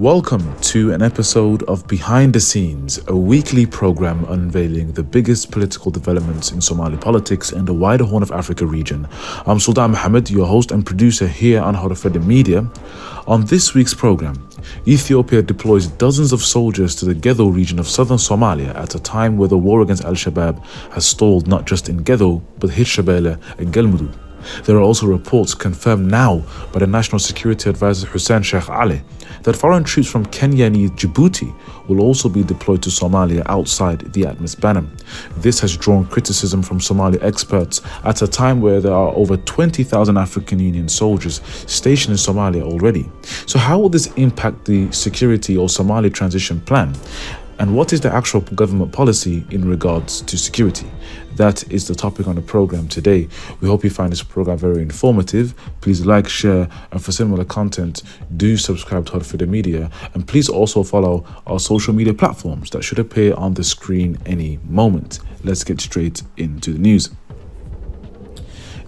Welcome to an episode of Behind the Scenes, a weekly program unveiling the biggest political developments in Somali politics and the wider Horn of Africa region. I'm Sultan Mohammed, your host and producer here on HORUFADHI Media. On this week's program, Ethiopia deploys dozens of soldiers to the Gedo region of southern Somalia at a time where the war against Al-Shabaab has stalled not just in Gedo, but Hirshabelle and Galmudug. There are also reports confirmed now by the National Security Advisor Hussein Sheikh Ali that foreign troops from Kenya and Djibouti will also be deployed to Somalia outside the ATMIS banner. This has drawn criticism from Somali experts at a time where there are over 20,000 African Union soldiers stationed in Somalia already. So how will this impact the security or Somali transition plan? And what is the actual government policy in regards to security? That is the topic on the program today. We hope you find this program very informative. Please like, share, and for similar content, do subscribe to HORUFADHI Media. And please also follow our social media platforms that should appear on the screen any moment. Let's get straight into the news.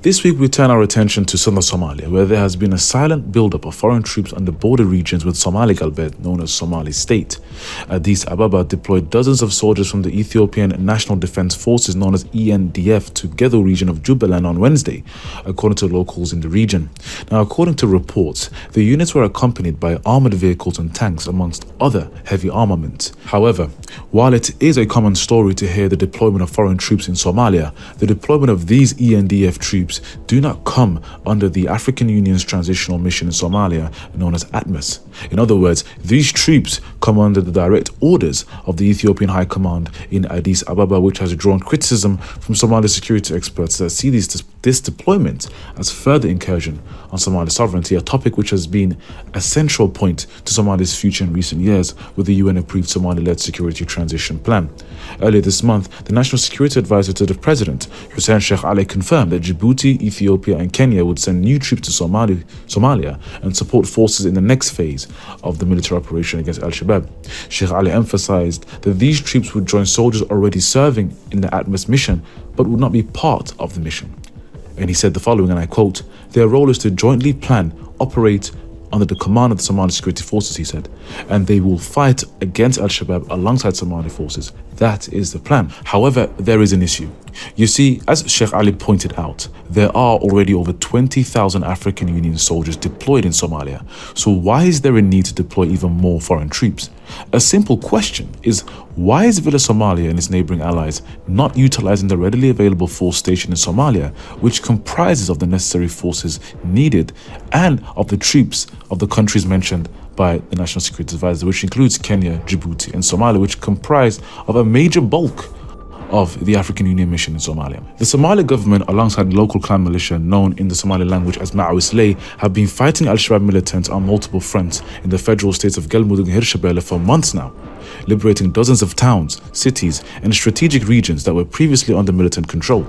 This week we turn our attention to southern Somalia, where there has been a silent buildup of foreign troops on the border regions with Somali Galbeed, known as Somali State. Addis Ababa deployed dozens of soldiers from the Ethiopian National Defense Forces, known as ENDF, to Gedo region of Jubaland on Wednesday, according to locals in the region. Now, according to reports, the units were accompanied by armored vehicles and tanks, amongst other heavy armament. However, while it is a common story to hear the deployment of foreign troops in Somalia, the deployment of these ENDF troops do not come under the African Union's transitional mission in Somalia, known as ATMIS. In other words, these troops come under the direct orders of the Ethiopian High Command in Addis Ababa, which has drawn criticism from Somali security experts that see this deployment as further incursion on Somali sovereignty, a topic which has been a central point to Somalia's future in recent years with the UN-approved Somali-led security transition plan. Earlier this month, the National Security Advisor to the President, Hussein Sheikh Ali, confirmed that Djibouti, Ethiopia and Kenya would send new troops to Somalia and support forces in the next phase of the military operation against Al-Shabaab. Sheikh Ali emphasized that these troops would join soldiers already serving in the ATMIS mission but would not be part of the mission. And he said the following, and I quote, "Their role is to jointly plan, operate under the command of the Somali security forces," he said, "and they will fight against Al-Shabaab alongside Somali forces. That is the plan." However, there is an issue. You see, as Sheikh Ali pointed out, there are already over 20,000 African Union soldiers deployed in Somalia. So why is there a need to deploy even more foreign troops? A simple question is, why is Villa Somalia and its neighboring allies not utilizing the readily available force station in Somalia, which comprises of the necessary forces needed and of the troops of the countries mentioned by the National Security Advisor, which includes Kenya, Djibouti and Somalia, which comprise of a major bulk of the African Union mission in Somalia. The Somali government, alongside local clan militia known in the Somali language as Ma'awisley, have been fighting Al-Shabaab militants on multiple fronts in the federal states of Galmudug and Hirshabelle for months now, liberating dozens of towns, cities and strategic regions that were previously under militant control.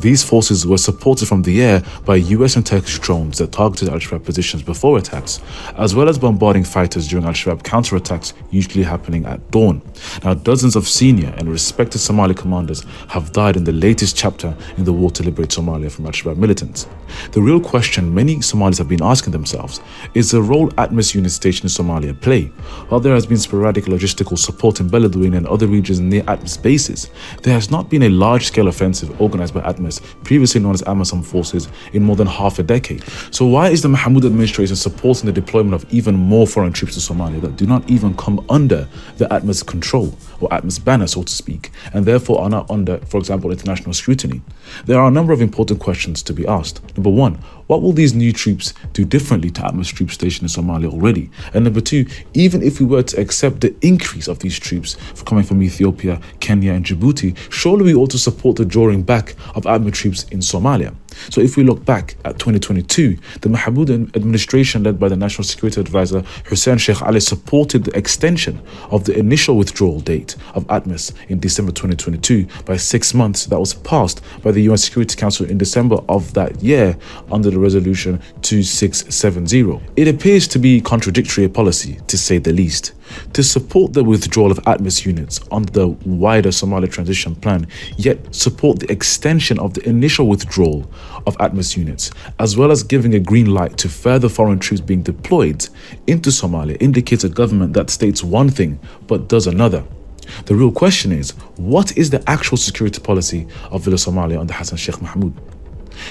These forces were supported from the air by US and Turkish drones that targeted Al-Shabaab positions before attacks, as well as bombarding fighters during Al-Shabaab counterattacks, usually happening at dawn. Now, dozens of senior and respected Somali commanders have died in the latest chapter in the war to liberate Somalia from Al-Shabaab militants. The real question many Somalis have been asking themselves is the role ATMIS units stationed in Somalia play. While there has been sporadic logistical support in Beledweyne and other regions near ATMIS bases, there has not been a large-scale offensive organized by ATMIS, previously known as AMISOM forces, in more than half a decade. So why is the Mahmoud administration supporting the deployment of even more foreign troops to Somalia that do not even come under the ATMIS control or ATMIS banner, so to speak, and therefore are not under, for example, international scrutiny? There are a number of important questions to be asked. Number one, what will these new troops do differently to ATMIS troops stationed in Somalia already? And number two, even if we were to accept the increase of these troops coming from Ethiopia, Kenya and Djibouti, surely we ought to support the drawing back of ATMIS troops in Somalia. So if we look back at 2022, the Mahmoud administration led by the National Security Advisor Hussein Sheikh Ali supported the extension of the initial withdrawal date of ATMIS in December 2022 by 6 months. That was passed by the UN Security Council in December of that year under the resolution 2670. It appears to be contradictory policy, to say the least. to support the withdrawal of ATMIS units under the wider Somali transition plan, yet support the extension of the initial withdrawal of ATMIS units, as well as giving a green light to further foreign troops being deployed into Somalia, indicates a government that states one thing but does another. The real question is, what is the actual security policy of Villa Somalia under Hassan Sheikh Mohamud?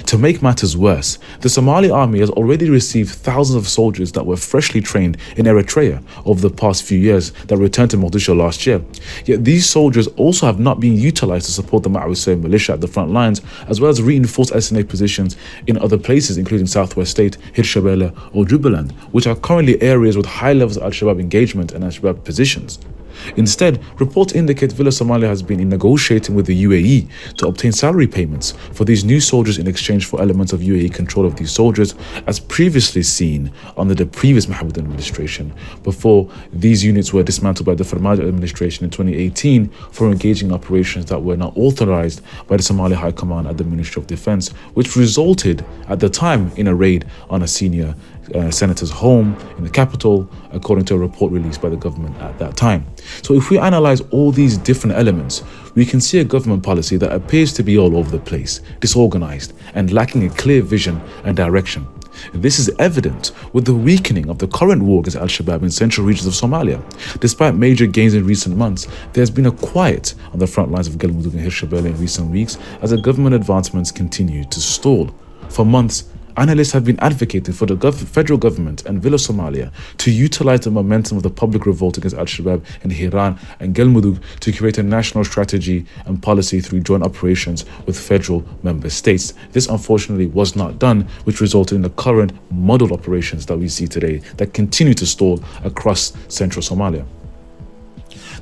To make matters worse, the Somali army has already received thousands of soldiers that were freshly trained in Eritrea over the past few years that returned to Mogadishu last year. Yet these soldiers also have not been utilized to support the Ma'awisah militia at the front lines, as well as reinforce SNA positions in other places, including Southwest State, Hirshabelle or Jubaland, which are currently areas with high levels of Al-Shabaab engagement and Al-Shabaab positions. Instead, reports indicate Villa Somalia has been negotiating with the UAE to obtain salary payments for these new soldiers in exchange for elements of UAE control of these soldiers, as previously seen under the previous Mohammed administration, before these units were dismantled by the Farmajo administration in 2018 for engaging in operations that were not authorized by the Somali High Command at the Ministry of Defense, which resulted at the time in a raid on a senior senator's home in the capital, according to a report released by the government at that time. So if we analyze all these different elements, we can see a government policy that appears to be all over the place, disorganized, and lacking a clear vision and direction. This is evident with the weakening of the current war against Al-Shabaab in central regions of Somalia. Despite major gains in recent months, there has been a quiet on the front lines of Galmudug and Hirshabelle in recent weeks as the government advancements continue to stall. For months, analysts have been advocating for the federal government and Villa Somalia to utilize the momentum of the public revolt against Al-Shabaab in Hiran and Galmudug to create a national strategy and policy through joint operations with federal member states. This unfortunately was not done, which resulted in the current muddled operations that we see today that continue to stall across central Somalia.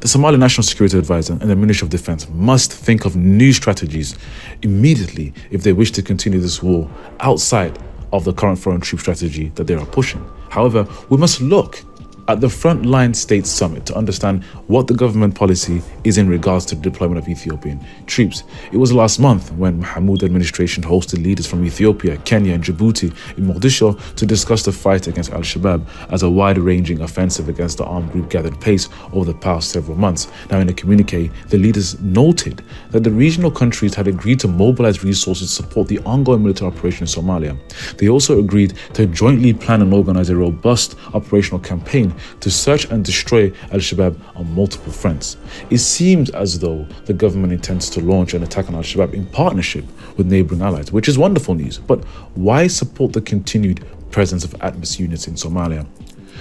The Somali National Security Advisor and the Ministry of Defense must think of new strategies immediately if they wish to continue this war outside of the current foreign troop strategy that they are pushing. However, we must look at the Frontline States Summit to understand what the government policy is in regards to the deployment of Ethiopian troops. It was last month when Mohamud administration hosted leaders from Ethiopia, Kenya and Djibouti in Mogadishu to discuss the fight against Al-Shabaab as a wide-ranging offensive against the armed group gathered pace over the past several months. Now, in a communique, the leaders noted that the regional countries had agreed to mobilize resources to support the ongoing military operation in Somalia. They also agreed to jointly plan and organize a robust operational campaign to search and destroy Al-Shabaab on multiple fronts. It seems as though the government intends to launch an attack on Al-Shabaab in partnership with neighboring allies, which is wonderful news. But why support the continued presence of ATMIS units in Somalia?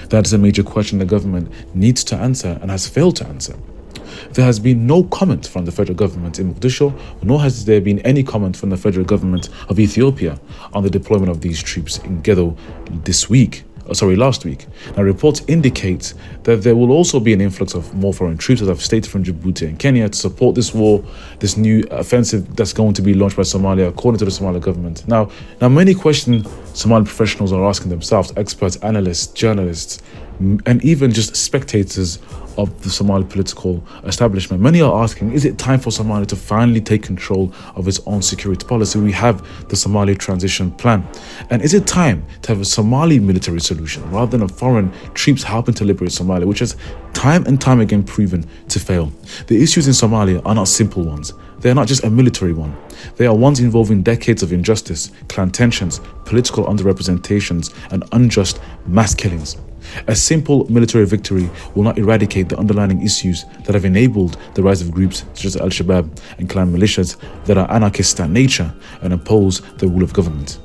That is a major question the government needs to answer and has failed to answer. There has been no comment from the federal government in Mogadishu, nor has there been any comment from the federal government of Ethiopia on the deployment of these troops in Gedo last week. Now, reports indicate that there will also be an influx of more foreign troops, as I've stated, from Djibouti and Kenya to support this war, this new offensive that's going to be launched by Somalia, according to the Somali government. Now many questions Somali professionals are asking themselves, experts, analysts, journalists, and even just spectators of the Somali political establishment. Many are asking, is it time for Somalia to finally take control of its own security policy? We have the Somali transition plan. And is it time to have a Somali military solution rather than a foreign troops helping to liberate Somalia, which has time and time again proven to fail? The issues in Somalia are not simple ones. They are not just a military one. They are ones involving decades of injustice, clan tensions, political underrepresentations, and unjust mass killings. A simple military victory will not eradicate the underlying issues that have enabled the rise of groups such as Al-Shabaab and clan militias that are anarchist in nature and oppose the rule of government.